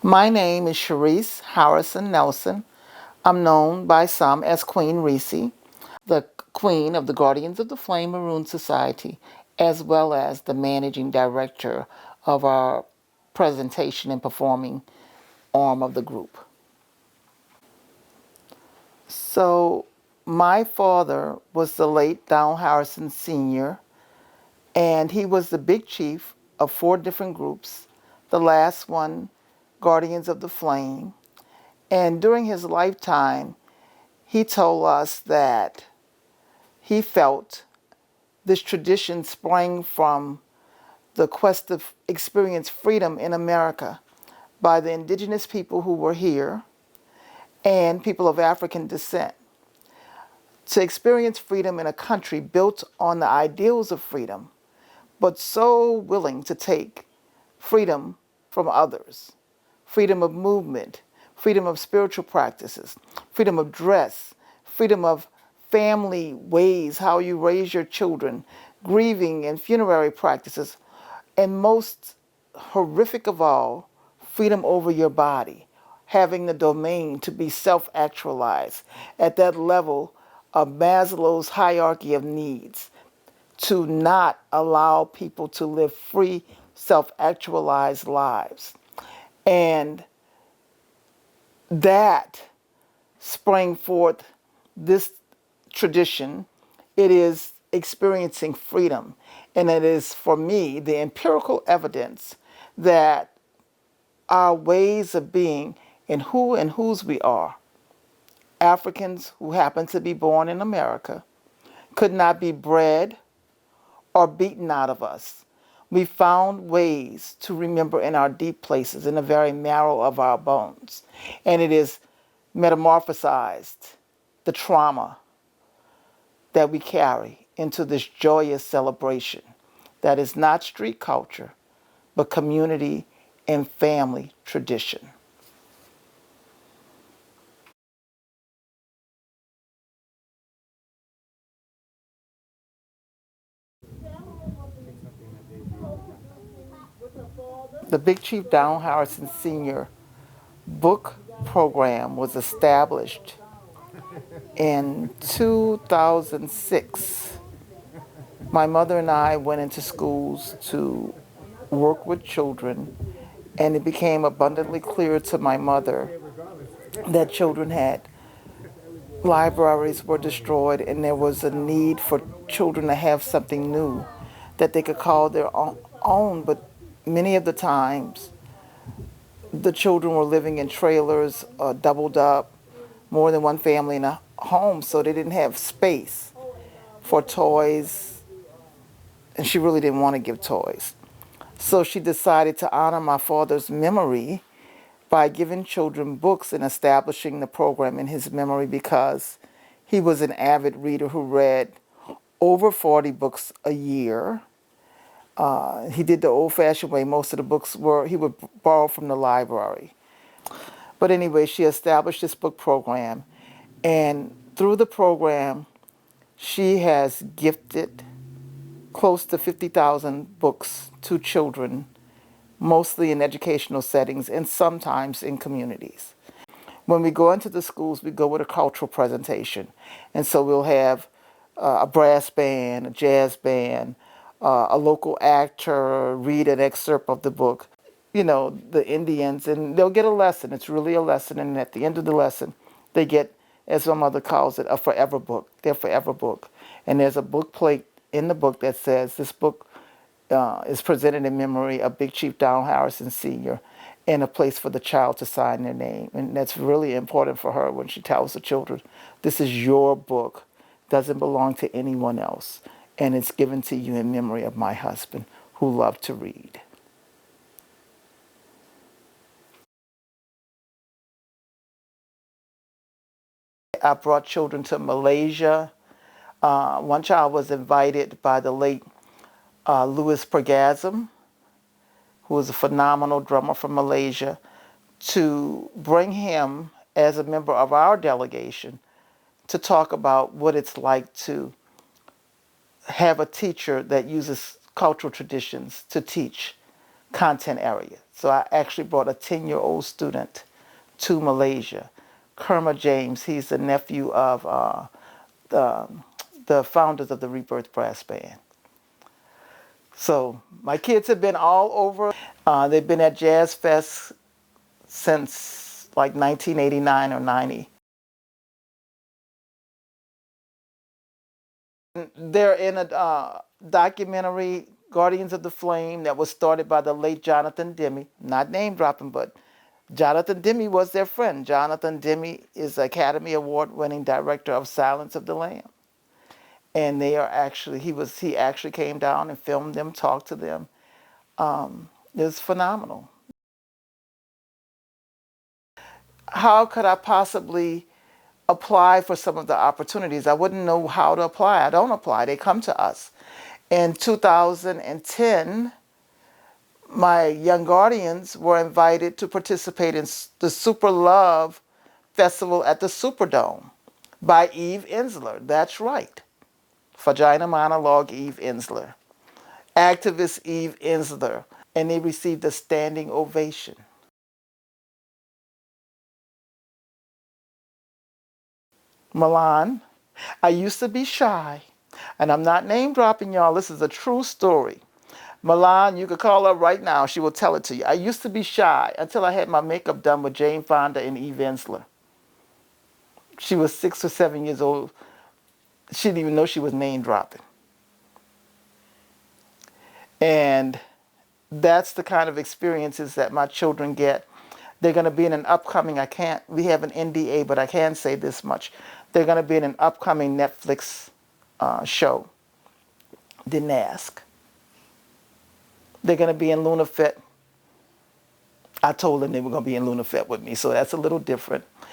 My name is Sharice Harrison Nelson. I'm known by some as Queen Reesie. I am the Queen of the Guardians of the Flame Maroon Society, as well as the Managing Director of our presentation and performing arm of the group. So, my father was the late Down Harrison Sr., and he was the big chief of four different groups. The last one, Guardians of the Flame. And during his lifetime, he told us that he felt this tradition sprang from the quest to experience freedom in America by the indigenous people who were here and people of African descent. To experience freedom in a country built on the ideals of freedom, but so willing to take freedom from others, freedom of movement, freedom of spiritual practices, freedom of dress, freedom of family ways, how you raise your children, grieving and funerary practices, and most horrific of all, freedom over your body, having the domain to be self actualized at that level of Maslow's hierarchy of needs, to not allow people to live free, self actualized lives. And that sprang forth this tradition. It is experiencing freedom. And it is, for me, the empirical evidence that our ways of being and who and whose we are, Africans who happen to be born in America, could not be bred or beaten out of us. We found ways to remember in our deep places, in the very marrow of our bones. And it is metamorphosized the trauma that we carry into this joyous celebration that is not street culture, but community and family tradition. The Big Chief Down Harrison Sr. book program was established in 2006. My mother and I went into schools to work with children, and it became abundantly clear to my mother that children had libraries were destroyed and there was a need for children to have something new that they could call their own. But many of the times the children were living in trailers, doubled up, more than one family in a home, so they didn't have space for toys, and she really didn't want to give toys. So she decided to honor my father's memory by giving children books and establishing the program in his memory, because he was an avid reader who read over 40 books a year. He did the old-fashioned way. Most of the books he would borrow from the library. But anyway, she established this book program, and through the program, she has gifted close to 50,000 books to children, mostly in educational settings and sometimes in communities. When we go into the schools, we go with a cultural presentation. And so we'll have a brass band, a jazz band, a local actor read an excerpt of the book, the Indians, and they'll get a lesson. It's really a lesson. And at the end of the lesson, they get, as my mother calls it, a forever book, their forever book. And there's a book plate in the book that says this book is presented in memory of Big Chief Down Harrison Sr., and a place for the child to sign their name. And that's really important for her when she tells the children, this is your book, doesn't belong to anyone else, and it's given to you in memory of my husband who loved to read. I brought children to Malaysia. One child was invited by the late Louis Pergasm, who was a phenomenal drummer from Malaysia, to bring him as a member of our delegation to talk about what it's like to have a teacher that uses cultural traditions to teach content areas. So I actually brought a 10-year-old student to Malaysia. Kerma James, he's the nephew of the, the founders of the Rebirth Brass Band. So my kids have been all over. They've been at Jazz Fest since like 1989 or 90. They're in a documentary, Guardians of the Flame, that was started by the late Jonathan Demme. Not name dropping, but Jonathan Demme was their friend. Jonathan Demme is Academy Award winning director of Silence of the Lambs. And they are actually, he actually came down and filmed them, talked to them. It was phenomenal. How could I possibly apply for some of the opportunities? I wouldn't know how to apply. I don't apply. They come to us. In 2010, my young guardians were invited to participate in the Super Love Festival at the Superdome by Eve Ensler. That's right. Vagina monologue Eve Ensler. Activist Eve Ensler. And they received a standing ovation. Milan, I used to be shy. And I'm not name dropping y'all. This is a true story. Milan, you could call her right now. She will tell it to you. I used to be shy until I had my makeup done with Jane Fonda and Eve Ensler. She was 6 or 7 years old. She didn't even know she was name dropping. And that's the kind of experiences that my children get. They're going to be in an upcoming, we have an NDA, but I can say this much. They're going to be in an upcoming Netflix show, Didn't Ask. They're going to be in Luna Fit. I told them they were going to be in Luna Fit with me, so that's a little different.